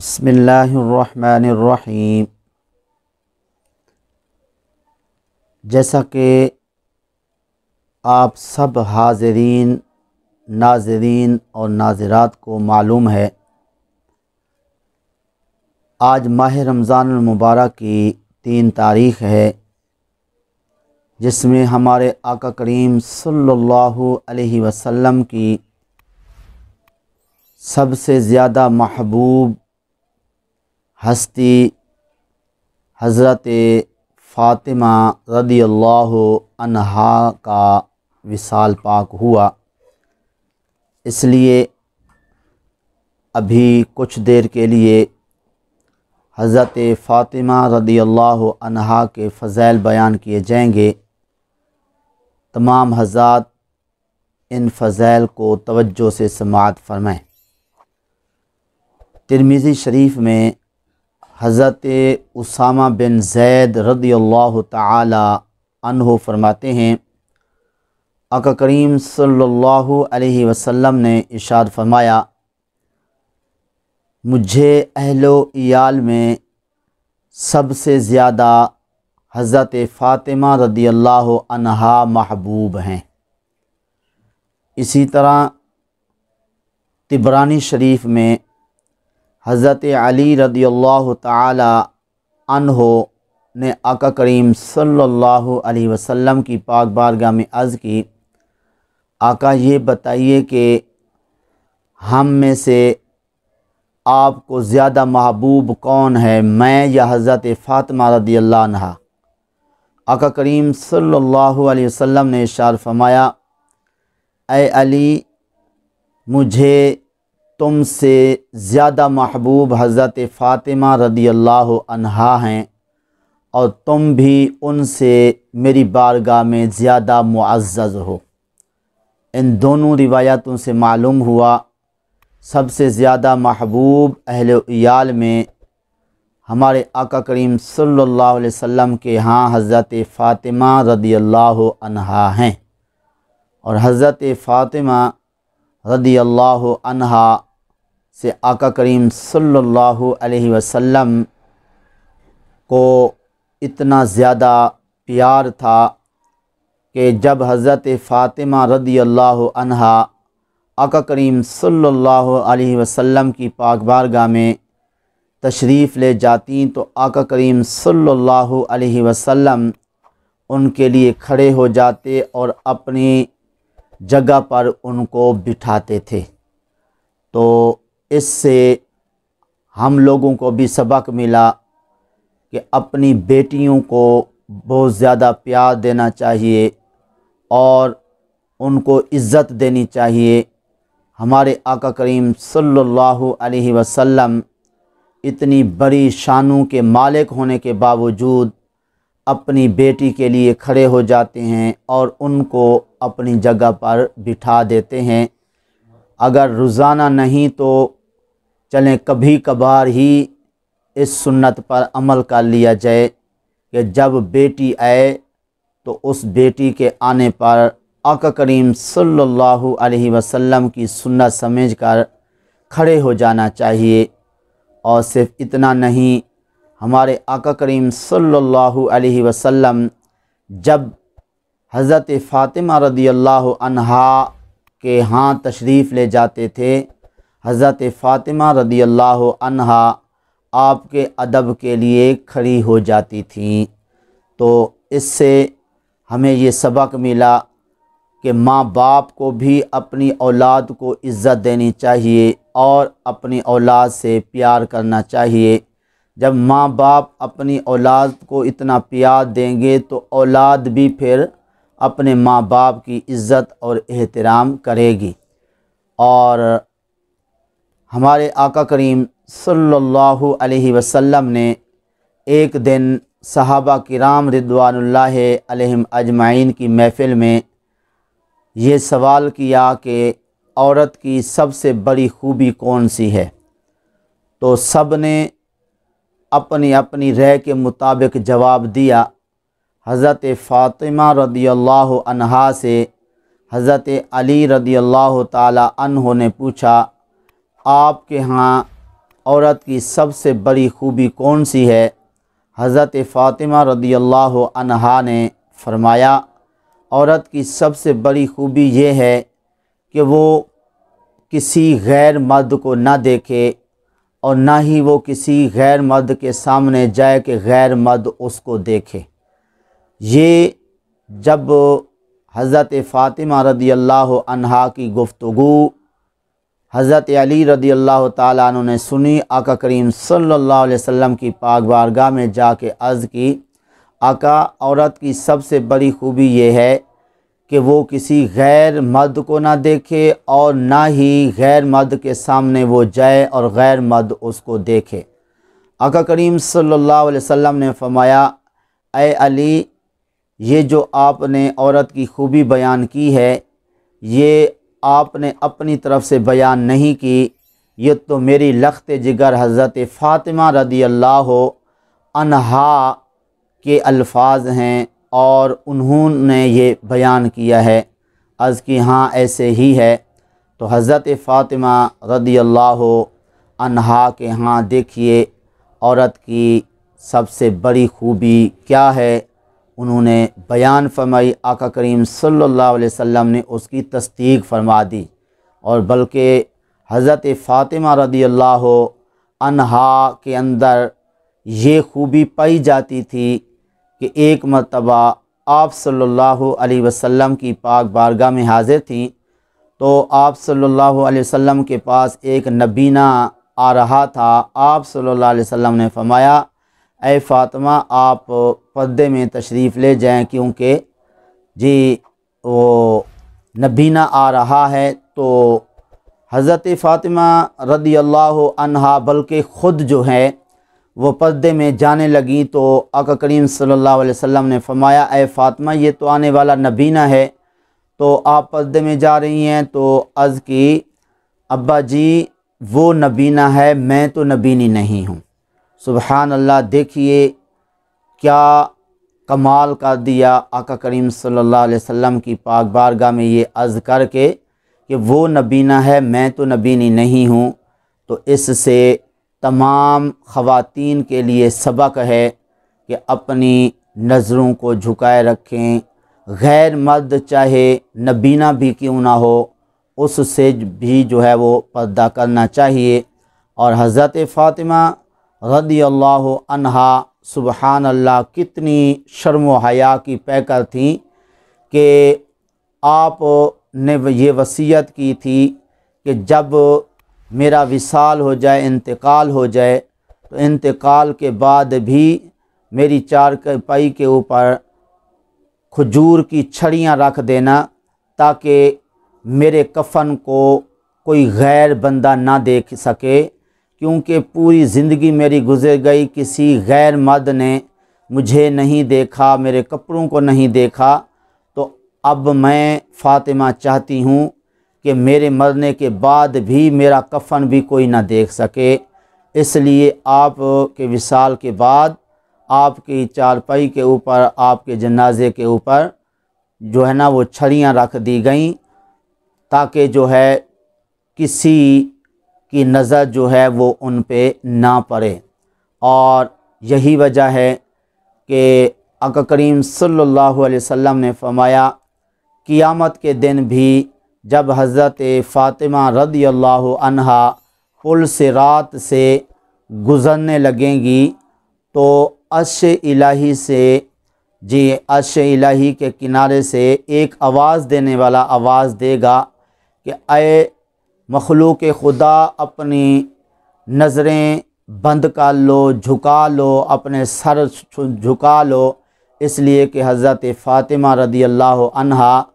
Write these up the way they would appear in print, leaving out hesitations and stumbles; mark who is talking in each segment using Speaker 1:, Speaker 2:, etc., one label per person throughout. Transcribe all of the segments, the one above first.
Speaker 1: बिस्मिल्लाहिर्रहमानिर्रहीम। जैसा कि आप सब हाज़रीन, नाज़रीन और नाज़रात को मालूम है, आज माह रमज़ान मुबारक की 3 तारीख़ है, जिसमें हमारे आका करीम सल्लल्लाहु अलैहि वसल्लम की सबसे ज़्यादा महबूब हस्ती हज़रत फ़ातिमा रदियल्लाहु अन्हा का विसाल पाक हुआ। इसलिए अभी कुछ देर के लिए हज़रत फ़ातिमा रदियल्लाहु अन्हा के फ़ज़ैल बयान किए जाएंगे। तमाम हज़रात इन फ़ज़ैल को तवज्जो से समाअत फ़रमाएँ। तिरमिज़ी शरीफ में हज़रत उसामा बिन ज़ैद रदियल्लाहु ताला अन्हु फरमाते हैं, आका करीम सल्लल्लाहु अलैहि वसल्लम ने इरशाद फरमाया, मुझे अहलो इयाल में सबसे ज़्यादा हज़रत फ़ातिमा रदियल्लाहु अन्हा महबूब हैं। इसी तरह तिबरानी शरीफ में हज़रत अली रदियल्लाहु ताला अन्हो ने आका करीम सल्लल्लाहु अलैहि वसल्लम की पाक बारगाह में अर्ज़ की, आका ये बताइए कि हम में से आपको ज़्यादा महबूब कौन है, मैं या हज़रत फ़ातिमा रदियल्लाहु अन्हा। आका करीम सल्लल्लाहु अलैहि वसल्लम ने इरशाद फरमाया, ऐ अली, मुझे तुमसे ज़्यादा महबूब हज़रत फ़ातिमा रदियल्लाहु अन्हा हैं और तुम भी उनसे मेरी बारगाह में ज़्यादा मुअज़्ज़ज़ हो। इन दोनों रिवायतों से मालूम हुआ सबसे ज़्यादा महबूब अहले इयाल में हमारे आका करीम सल्लल्लाहु अलैहि वसल्लम के यहाँ हज़रत फ़ातिमा रदियल्लाहु अन्हा हैं। और हज़रत फ़ातिमा रदियल्लाहु अन्हा से आका करीम सल्लल्लाहु अलैहि वसल्लम को इतना ज़्यादा प्यार था कि जब हज़रत फ़ातिमा रदियल्लाहु अन्हा आका करीम सल्लल्लाहु अलैहि वसल्लम की पाक बारगाह में तशरीफ़ ले जाती तो आका करीम सल्लल्लाहु अलैहि वसल्लम उनके लिए खड़े हो जाते और अपनी जगह पर उनको बिठाते थे। तो इससे हम लोगों को भी सबक मिला कि अपनी बेटियों को बहुत ज़्यादा प्यार देना चाहिए और उनको इज़्ज़त देनी चाहिए। हमारे आका करीम सल्लल्लाहु अलैहि वसल्लम इतनी बड़ी शानों के मालिक होने के बावजूद अपनी बेटी के लिए खड़े हो जाते हैं और उनको अपनी जगह पर बिठा देते हैं। अगर रोज़ाना नहीं तो चलें कभी कभार ही इस सुन्नत पर अमल कर लिया जाए कि जब बेटी आए तो उस बेटी के आने पर आका करीम सल्लल्लाहु अलैहि वसल्लम की सुन्नत समझकर खड़े हो जाना चाहिए। और सिर्फ इतना नहीं, हमारे आका करीम सल्लल्लाहु अलैहि वसल्लम जब हज़रत फ़ातिमा रदियल्लाहु अन्हा के यहाँ तशरीफ़ ले जाते थे, हज़रत फ़ातिमा रदियल्लाहु अन्हा आपके अदब के लिए खड़ी हो जाती थीं। तो इससे हमें ये सबक मिला कि माँ बाप को भी अपनी औलाद को इज़्ज़त देनी चाहिए और अपनी औलाद से प्यार करना चाहिए। जब माँ बाप अपनी औलाद को इतना प्यार देंगे तो औलाद भी फिर अपने माँ बाप की इज़्ज़त और एहतराम करेगी। और हमारे आका करीम सल्लल्लाहु अलैहि वसल्लम ने एक दिन सहाबा किराम रिदवानुल्लाहि अलैहिम अजमाइन की महफ़िल में ये सवाल किया कि औरत की सबसे बड़ी खूबी कौन सी है। तो सब ने अपनी अपनी राय के मुताबिक जवाब दिया। हज़रत फ़ातिमा रदियल्लाहु अन्हा से हज़रत अली रदियल्लाहु ताला अन्हो ने पूछा, आपके यहाँ औरत की सबसे बड़ी खूबी कौन सी है? हज़रत फ़ातिमा रदियल्लाहु अन्हा ने फरमाया, औरत की सबसे बड़ी खूबी ये है कि वो किसी गैर मर्द को ना देखे और ना ही वो किसी गैर मर्द के सामने जाए कि गैर मर्द उसको देखे। ये जब हज़रत फ़ातिमा रदियल्लाहु अन्हा की गुफ्तगू हज़रत अली रदियल्लाहु ताला अन्हु ने सुनी, आका करीम सल्लल्लाहु अलैहि वसल्लम की पाक बारगाह में जाके अर्ज़ की, आका, औरत की सबसे बड़ी खूबी ये है कि वो किसी गैर मर्द को ना देखे और ना ही गैर मर्द के सामने वो जाए और गैर मर्द उसको देखे। आका करीम सल्लल्लाहु अलैहि वसल्लम ने फरमाया, ऐ अली, ये जो आपने औरत की खूबी बयान की है, ये आपने अपनी तरफ से बयान नहीं की, ये तो मेरी लख्त जिगर हज़रत फ़ातिमा रदियल्लाहु अन्हा के अल्फाज हैं और उन्होंने ये बयान किया है। अर्ज़ की हाँ ऐसे ही है। तो हज़रत फ़ातिमा रदियल्लाहु अन्हा के हाँ देखिए औरत की सबसे बड़ी खूबी क्या है, उन्होंने बयान फरमाई। आका करीम सल्लल्लाहु अलैहि वसल्लम ने उसकी तस्दीक फरमा दी। और बल्कि हज़रत फ़ातिमा रदियल्लाहु अन्हा के अंदर ये खूबी पाई जाती थी कि एक मरतबा आप सल्लल्लाहु अलैहि वसल्लम की पाक बारगाह में हाज़िर थी, तो आप सल्लल्लाहु अलैहि वसल्लम के पास एक नबीना आ रहा था। आप सल्लल्लाहु अलैहि वसल्लम ने फरमाया, ऐ फ़ातिमा, आप पर्दे में तशरीफ़ ले जाएं, क्योंकि जी वो नबीना आ रहा है। तो हज़रत फ़ातिमा रदियल्लाहु अन्हा बल्कि ख़ुद जो है वो पर्दे में जाने लगी। तो आका करीम सल्लल्लाहु अलैहि वसल्लम ने फरमाया, ऐ फ़ातिमा, ये तो आने वाला नबीना है, तो आप पर्दे में जा रही हैं? तो अर्ज़ की, अब्बा जी, वो नबीना है, मैं तो नबीनी नहीं हूँ। सुबहान अल्लाह, देखिए क्या कमाल कर दिया आका करीम सल्लल्लाहु अलैहि वसल्लम की पाक बारगाह में ये अर्ज़ करके कि वो नबीना है, मैं तो नबीनी नहीं हूँ। तो इससे तमाम ख़वातीन के लिए सबक है कि अपनी नज़रों को झुकाए रखें। गैर मर्द चाहे नबीना भी क्यों ना हो, उससे भी जो है वो पर्दा करना चाहिए। और हज़रत फ़ातिमा रदियल्लाहु अन्हा सुबहान अल्लाह कितनी शर्म व हया की पैकर थी कि आप ने ये वसीयत की थी कि जब मेरा विसाल हो जाए, इंतकाल हो जाए, तो इंतकाल के बाद भी मेरी चारपाई के ऊपर खजूर की छड़ियाँ रख देना, ताकि मेरे कफ़न को कोई गैर बंदा ना देख सके, क्योंकि पूरी ज़िंदगी मेरी गुज़र गई, किसी गैर मर्द ने मुझे नहीं देखा, मेरे कपड़ों को नहीं देखा। तो अब मैं फ़ातिमा चाहती हूँ कि मेरे मरने के बाद भी मेरा कफ़न भी कोई ना देख सके। इसलिए आप के विसाल के बाद आपकी चारपाई के ऊपर, आपके जनाजे के ऊपर जो है ना वो छड़ियाँ रख दी गईं, ताकि जो है किसी की नज़र जो है वो उन पे ना पड़े। और यही वजह है कि आका करीम सल्लल्लाहु अलैहि वसल्लम ने फरमाया, क़ियामत के दिन भी जब हज़रत फ़ातिमा रदियल्लाहु अन्हा पुल सिरात से गुज़रने लगेंगी, तो अर्श इलाही से अर्श इलाही के किनारे से एक आवाज़ देने वाला आवाज़ देगा कि ऐ मखलूक खुदा, अपनी नज़रें बंद कर लो, झुका लो, अपने सर झुका लो, इसलिए कि हज़रत फ़ातिमा रदियल्लाहु अन्हा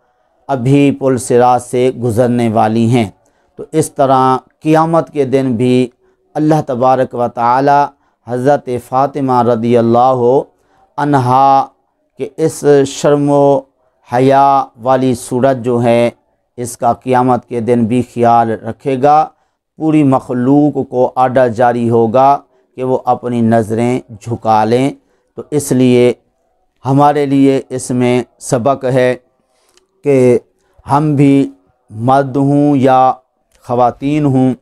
Speaker 1: अभी पुल सिरात से गुज़रने वाली हैं। तो इस तरह क़ियामत के दिन भी अल्लाह तबारक व तआला हज़रत फ़ातिमा रदियल्लाहु अन्हा के इस शर्मो हया वाली सूरत जो है, इसका क़ियामत के दिन भी ख्याल रखेगा। पूरी मखलूक को आर्डर जारी होगा कि वो अपनी नज़रें झुका लें। तो इसलिए हमारे लिए इसमें सबक है कि हम भी मर्द हूँ या ख़वातीन हूँ,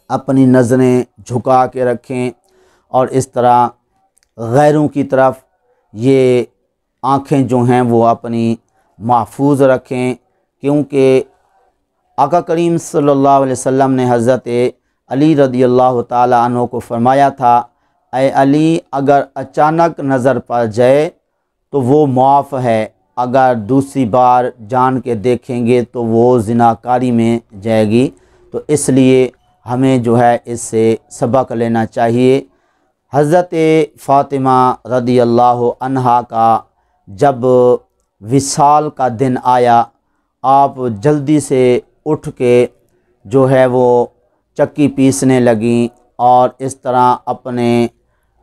Speaker 1: अपनी नज़रें झुका के रखें और इस तरह गैरों की तरफ ये आँखें जो हैं वो अपनी महफूज रखें, क्योंकि आका करीम सल्लल्लाहु अलैहि वसल्लम ने हज़रत अली रदियल्लाहु ताला अन्हु को फरमाया था, ऐ अली, अगर अचानक नज़र पड़ जाए तो वो मुआफ़ है, अगर दूसरी बार जान के देखेंगे तो वो ज़िनाकारी में जाएगी। तो इसलिए हमें जो है इससे सबक लेना चाहिए। हज़रत फ़ातिमा रदियल्लाहु अन्हा का जब विसाल का दिन आया, आप जल्दी से उठ के जो है वो चक्की पीसने लगी और इस तरह अपने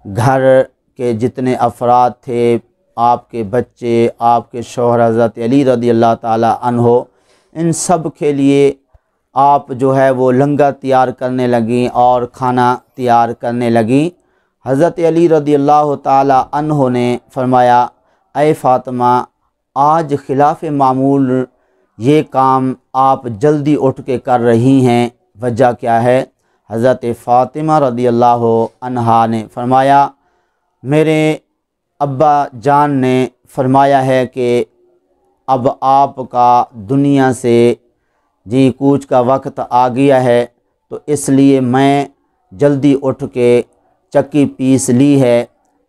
Speaker 1: घर के जितने अफराद थे, आपके बच्चे, आपके शौहर हज़रत अली रदियल्लाहु ताला अन्हो, इन सब के लिए आप जो है वो लंगर तैयार करने लगी और खाना तैयार करने लगी। हज़रत अली रदियल्लाहु ताला अन्हो ने फरमाया, ऐ फ़ातिमा, आज खिलाफ़ मामूल ये काम आप जल्दी उठ के कर रही हैं, वजह क्या है? हज़रत फ़ातिमा रदियल्लाहु अन्हा ने फरमाया, मेरे अब्बा जान ने फरमाया है कि अब आपका दुनिया से जी कूच का वक्त आ गया है, तो इसलिए मैं जल्दी उठ के चक्की पीस ली है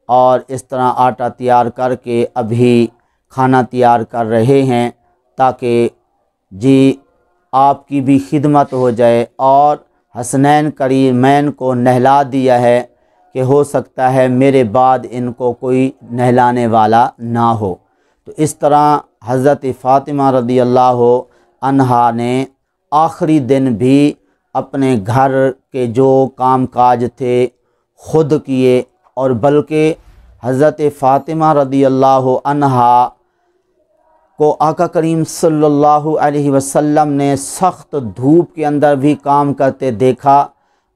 Speaker 1: और इस तरह आटा तैयार करके अभी खाना तैयार कर रहे हैं, ताकि जी आपकी भी खिदमत हो जाए। और हसनैन करीमैन को नहला दिया है कि हो सकता है मेरे बाद इनको कोई नहलाने वाला ना हो। तो इस तरह हज़रत फ़ातिमा रदियल्लाहु अन्हा ने आखिरी दिन भी अपने घर के जो काम काज थे ख़ुद किए, और बल्कि हज़रत फ़ातिमा रदियल्लाहु अन्हा को आका करीम सल्लल्लाहु अलैहि वसल्लम ने सख्त धूप के अंदर भी काम करते देखा,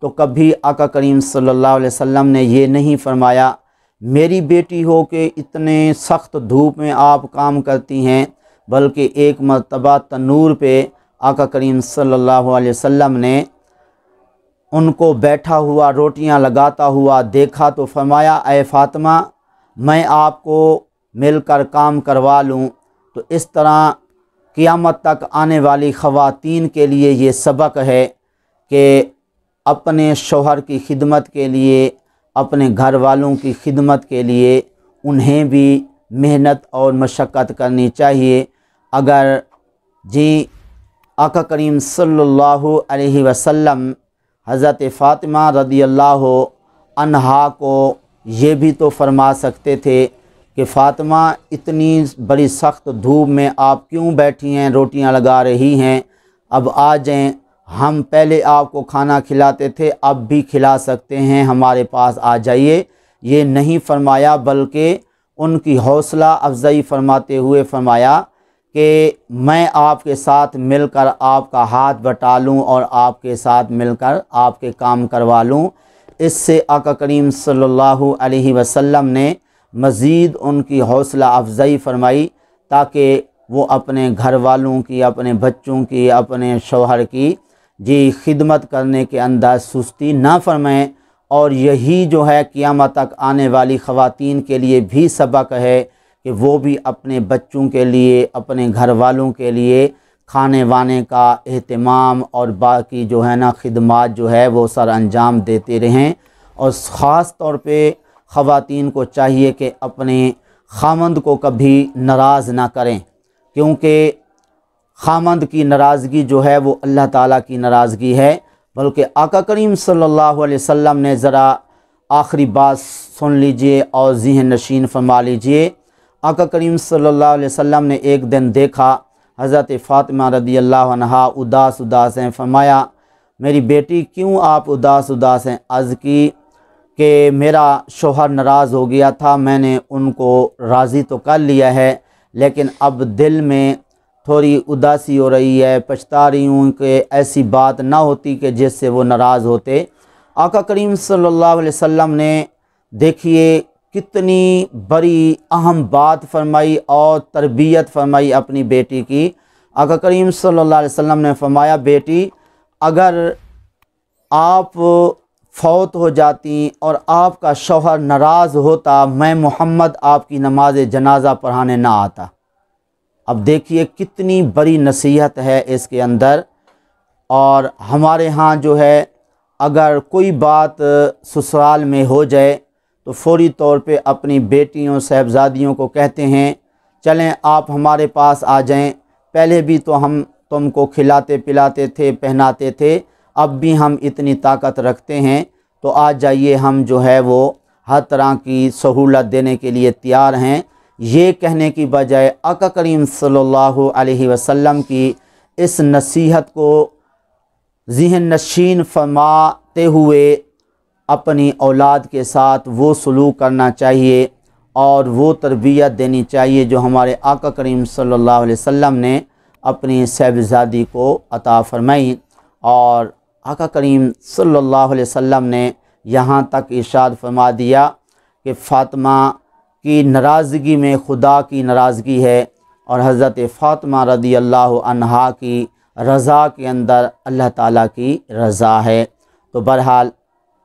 Speaker 1: तो कभी आका करीम सल्लल्लाहु अलैहि वसल्लम ने ये नहीं फरमाया, मेरी बेटी हो के इतने सख्त धूप में आप काम करती हैं, बल्कि एक मरतबा तनूर पे आका करीम सल्लल्लाहु अलैहि वसल्लम ने उनको बैठा हुआ रोटियां लगाता हुआ देखा तो फरमाया, ऐ फ़ातिमा, मैं आपको मिलकर काम करवा लूँ। तो इस तरह क़यामत तक आने वाली ख़वातीन के लिए ये सबक है कि अपने शौहर की खिदमत के लिए, अपने घर वालों की खिदमत के लिए उन्हें भी मेहनत और मशक्क़त करनी चाहिए। अगर जी आका करीम सल्लल्लाहु अलैहि वसल्लम हज़रत फ़ातिमा रदियल्लाहु अन्हा को ये भी तो फरमा सकते थे कि फ़ातिमा, इतनी बड़ी सख्त धूप में आप क्यों बैठी हैं, रोटियां लगा रही हैं, अब आ जाएं, हम पहले आपको खाना खिलाते थे, अब भी खिला सकते हैं, हमारे पास आ जाइए। ये नहीं फरमाया, बल्कि उनकी हौसला अफजाई फरमाते हुए फरमाया कि मैं आपके साथ मिलकर आपका हाथ बटा लूँ और आपके साथ मिलकर आपके काम करवा लूँ। इससे आका करीम सल्लल्लाहु अलैहि वसल्लम ने मज़ीद उनकी हौसला अफजाई फरमाई, ताकि वो अपने घर वालों की, अपने बच्चों की, अपने शौहर की जी खिदमत करने के अंदर सुस्ती ना फरमाएं। और यही जो है क़यामत तक आने वाली ख़वातीन के लिए भी सबक है कि वो भी अपने बच्चों के लिए, अपने घर वालों के लिए खाने वाने का एहतमाम और बाकी जो है ना खिदमात जो है वो सर अंजाम देते रहें। और ख़ास तौर पे ख़वातीन को चाहिए कि अपने खामंद को कभी नाराज़ ना करें, क्योंकि खामंद की नाराज़गी जो है वो अल्लाह ताला की नाराज़गी है। बल्कि आका करीम सल्लल्लाहु अलैहि वसल्लम ने ज़रा आखिरी बात सुन लीजिए और ज़हन नशीन फरमा लीजिए। आका करीम सल्लल्लाहु अलैहि वसल्लम ने एक दिन देखा हज़रत फ़ातिमा रदियल्लाहु अन्हा उदास उदास हैं। फरमाया, मेरी बेटी, क्यों आप उदास उदास हैं? अर्ज़ की कि मेरा शौहर नाराज़ हो गया था, मैंने उनको राज़ी तो कर लिया है, लेकिन अब दिल में थोड़ी उदासी हो रही है, पछता रही हूँ कि ऐसी बात ना होती कि जिससे वो नाराज़ होते। आका करीम सल्लल्लाहु अलैहि वसल्लम ने देखिए कितनी बड़ी अहम बात फरमाई और तरबियत फरमाई अपनी बेटी की। आका करीम सल्लल्लाहु अलैहि वसल्लम ने फरमाया, बेटी, अगर आप फौत हो जाती और आपका शौहर नाराज़ होता, मैं मोहम्मद आपकी नमाज जनाजा पढ़ाने ना आता। अब देखिए कितनी बड़ी नसीहत है इसके अंदर। और हमारे यहाँ जो है, अगर कोई बात ससुराल में हो जाए तो फ़ौरी तौर पे अपनी बेटियों साहबजादियों को कहते हैं, चलें आप हमारे पास आ जाएं। पहले भी तो हम तुमको खिलाते पिलाते थे, पहनाते थे, अब भी हम इतनी ताकत रखते हैं, तो आ जाइए, हम जो है वो हर तरह की सहूलत देने के लिए तैयार हैं। ये कहने की बजाय आका करीम सल्लल्लाहु अलैहि वसल्लम की इस नसीहत को ज़हन नशीन फरमाते हुए अपनी औलाद के साथ वो सलूक करना चाहिए और वो तरबियत देनी चाहिए जो हमारे आका करीम सल्लल्लाहु अलैहि वसल्लम ने अपनी साहिबजादी को अता फरमाई। और आका करीम सल्लल्लाहु अलैहि वसल्लम ने यहाँ तक इरशाद फरमा दिया कि फ़ातिमा की नाराज़गी में खुदा की नाराज़गी है और हज़रत फ़ातिमा रज़ी अल्लाह अन्हा की रज़ा के अंदर अल्लाह ताला की रज़ा है। तो बहरहाल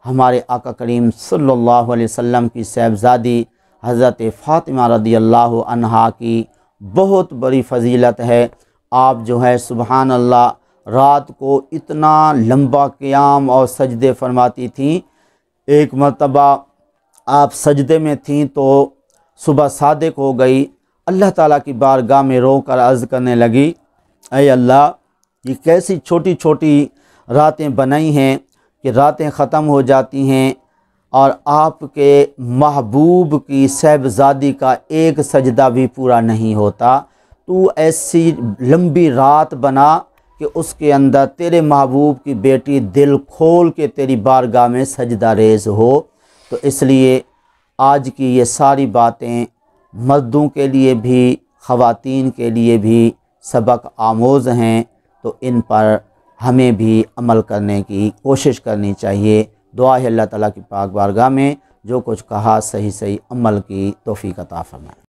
Speaker 1: हमारे आका करीम सल्लल्लाहु अलैहि वसल्लम की साहिबजादी हज़रत फ़ातिमा रज़ी अल्लाह अन्हा की बहुत बड़ी फ़जीलत है। आप जो है सुबहान अल्लाह रात को इतना लंबा क़याम और सजदे फरमाती थीं। एक मरतबा आप सजदे में थीं तो सुबह सादिक हो गई, अल्लाह ताला की बारगाह में रो कर अर्ज़ करने लगी, ऐ अल्लाह, ये कैसी छोटी छोटी रातें बनाई हैं कि रातें ख़त्म हो जाती हैं और आपके महबूब की साहिबजादी का एक सजदा भी पूरा नहीं होता। तू ऐसी लंबी रात बना कि उसके अंदर तेरे महबूब की बेटी दिल खोल के तेरी बारगाह में सजदा रेज़ हो। तो इसलिए आज की ये सारी बातें मर्दों के लिए भी ख़वातीन के लिए भी सबक आमोज़ हैं, तो इन पर हमें भी अमल करने की कोशिश करनी चाहिए। दुआ है अल्लाह ताला की पाक बारगाह में जो कुछ कहा सही सही अमल की तौफ़ीक़ अता फ़रमाए।